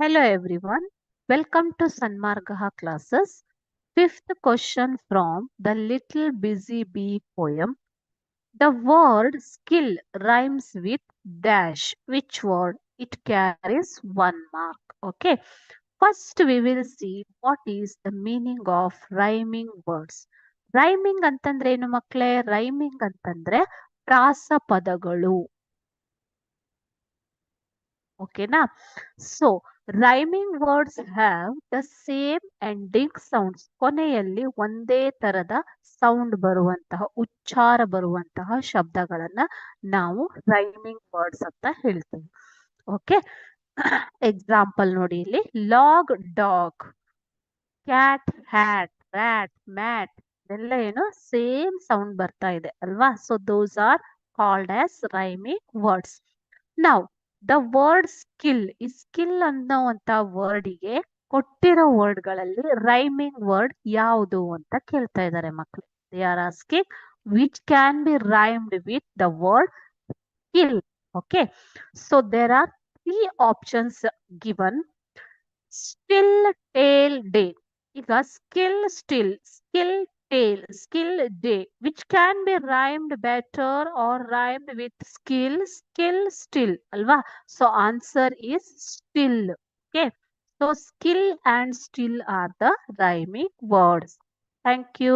Hello everyone. Welcome to Sanmargaha classes. Fifth question from the Little Busy Bee poem. The word skill rhymes with dash. Which word? It carries 1 mark. Okay. First we will see what is the meaning of rhyming words. Rhyming ಅಂತಂದ್ರೆ ಏನು ಮಕ್ಕಳೇ? Rhyming ಅಂತಂದ್ರೆ ಪ್ರಾಸ ಪದಗಳು. ಓಕೆನಾ? So rhyming words have the same ending sounds. ಕೊನೆಯಲ್ಲಿ ಒಂದೇ ತರದ sound ಬರುವಂತಹ ಉಚ್ಚಾರ ಬರುವಂತಹ ಶಬ್ದಗಳನ್ನ ನಾವು ರೈಮಿಂಗ್ ವರ್ಡ್ಸ್ ಅಂತ ಹೇಳ್ತೇವೆ. ಓಕೆ, ಎಕ್ಸಾಂಪಲ್ ನೋಡಿ ಇಲ್ಲಿ. Log dog, cat hat, rat mat, ಇದೆಲ್ಲ ಏನು ಸೇಮ್ ಸೌಂಡ್ ಬರ್ತಾ ಇದೆ ಅಲ್ವಾ? So those are called as rhyming words. ನಾವು ದ ವರ್ಡ್ ಸ್ಕಿಲ್, ಈ ಸ್ಕಿಲ್ ಅನ್ನೋವಂತ ವರ್ಡಿಗೆ ಕೊಟ್ಟಿರೋ ವರ್ಡ್ಗಳಲ್ಲಿ ರೈಮಿಂಗ್ ವರ್ಡ್ ಯಾವುದು ಅಂತ ಕೇಳ್ತಾ ಇದ್ದಾರೆ ಮಕ್ಕಳು. They are asking which can be rhymed with the word skill. Okay, so there are 3 options given. Still, tail, day. ಈಗ skill, still, skill, tail, skill, day. Which can be rhymed better or rhymed with skill, skill, still. Alva. So answer is still. Okay. So skill and still are the rhyming words. Thank you.